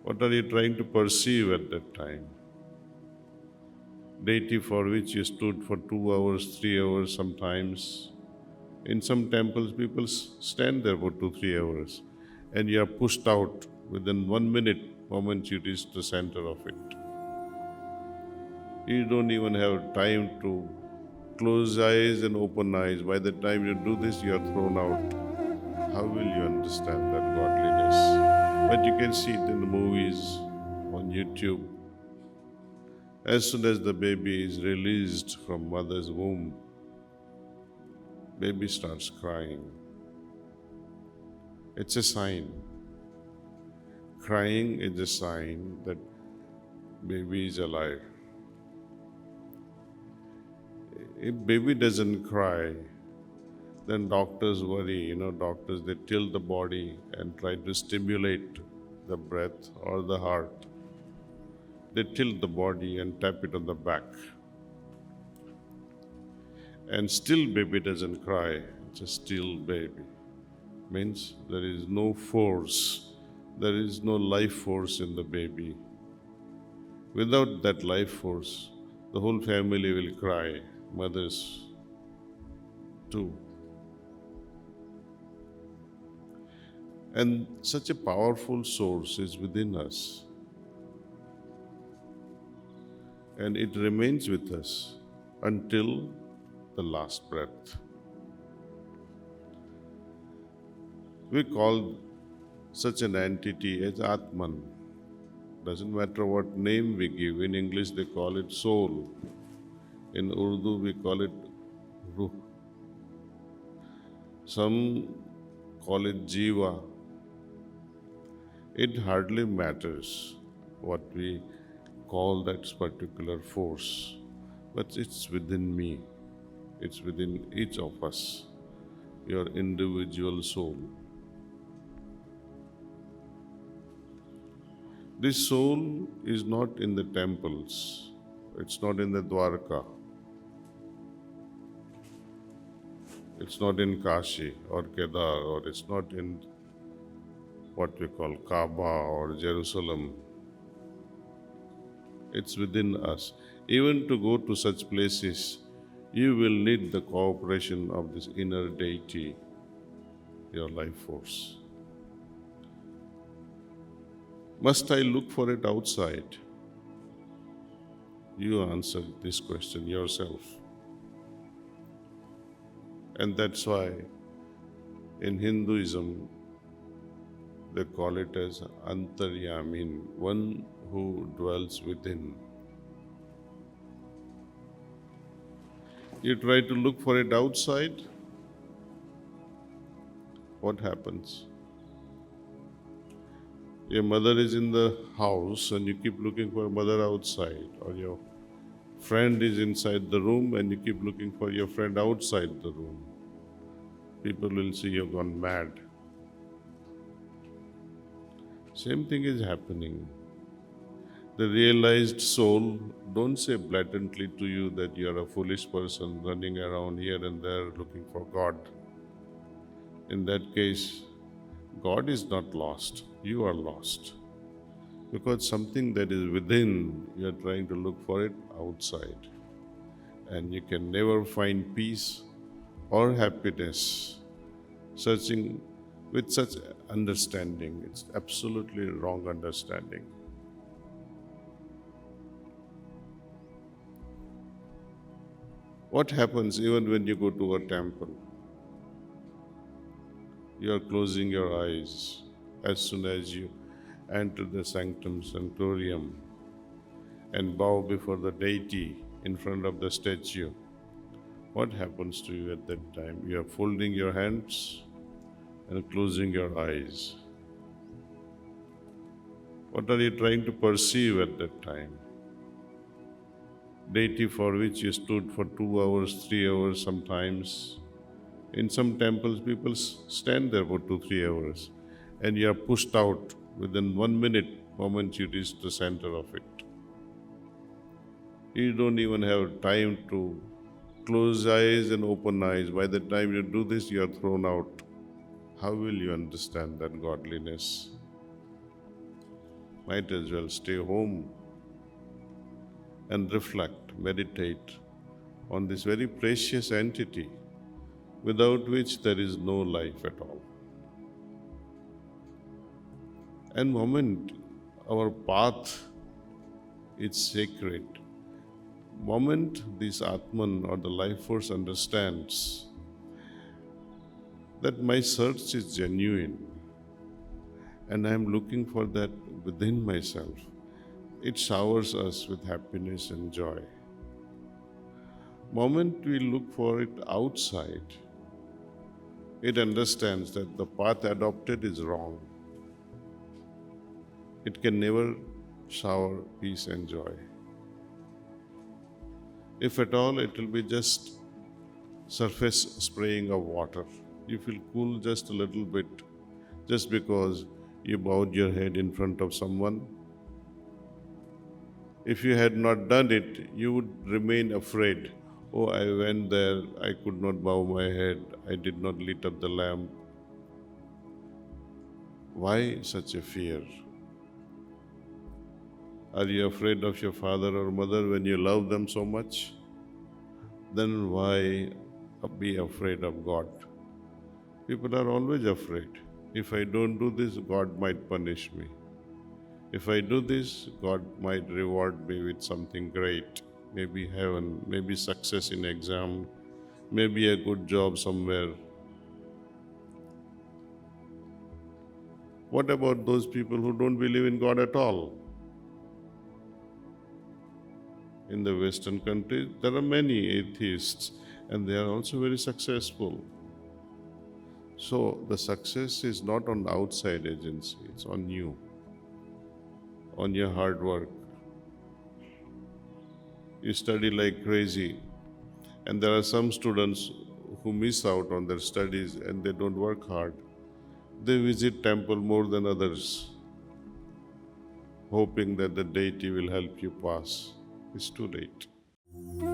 What are you trying to perceive at that time? Deity for which you stood for 2 hours, 3 hours sometimes. In some temples, people stand there for 2, 3 hours, and you are pushed out within 1 minute moment you reach the center of it. You don't even have time to close eyes and open eyes. By the time you do this, you are thrown out. How will you understand that godliness? But you can see it in the movies, on YouTube. As soon as the baby is released from mother's womb, baby starts crying. It's a sign. Crying is a sign that baby is alive. If baby doesn't cry, then doctors worry. Doctors, they tilt the body and try to stimulate the breath or the heart. They tilt the body and tap it on the back. And still baby doesn't cry. It's a still baby. Means there is no force. There is no life force in the baby. Without that life force, the whole family will cry. Mothers too. And such a powerful source is within us. And it remains with us until the last breath. We call such an entity as Atman. Doesn't matter what name we give. In English they call it soul. In Urdu we call it ruh. Some call it jiva. It hardly matters what we call that particular force, but it's within me. It's within each of us, your individual soul. This soul is not in the temples. It's not in the Dwarka. It's not in Kashi or Kedar, or it's not in what we call Kaaba or Jerusalem. It's within us. Even to go to such places, you will need the cooperation of this inner deity, your life force. Must I look for it outside? You answer this question yourself. And that's why in Hinduism they call it as Antaryamin, one who dwells within. You try to look for it outside, what happens? Your mother is in the house and you keep looking for mother outside, or your friend is inside the room and you keep looking for your friend outside the room. People will see you've gone mad. Same thing is happening. The realized soul don't say blatantly to you that you are a foolish person running around here and there looking for God. In that case, God is not lost, you are lost. Because something that is within, you are trying to look for it outside. And you can never find peace or happiness searching with such understanding. It's absolutely wrong understanding. What happens even when you go to a temple? You are closing your eyes as soon as you enter the sanctum sanctorium and bow before the deity in front of the statue. What happens to you at that time? You are folding your hands and closing your eyes. What are you trying to perceive at that time? Deity for which you stood for 2 hours, 3 hours sometimes. In some temples, people stand there for 2, 3 hours, and you are pushed out within 1 minute moment you reach the center of it. You don't even have time to close eyes and open eyes. By the time you do this, you are thrown out. How will you understand that godliness? Might as well stay home and reflect, meditate on this very precious entity without which there is no life at all. And moment our path is sacred, moment this Atman or the life force understands that my search is genuine and I am looking for that within myself, it showers us with happiness and joy. Moment we look for it outside, it understands that the path adopted is wrong. It can never shower peace and joy. If at all, it will be just surface spraying of water. You feel cool just a little bit, just because you bowed your head in front of someone. If you had not done it, you would remain afraid. Oh, I went there, I could not bow my head, I did not lit up the lamp. Why such a fear? Are you afraid of your father or mother when you love them so much? Then why be afraid of God? People are always afraid. If I don't do this, God might punish me. If I do this, God might reward me with something great. Maybe heaven, maybe success in exam, maybe a good job somewhere. What about those people who don't believe in God at all? In the Western countries, there are many atheists and they are also very successful. So the success is not on the outside agency, it's on you, on your hard work. You study like crazy, and there are some students who miss out on their studies and they don't work hard. They visit temple more than others, hoping that the deity will help you pass. It's too late.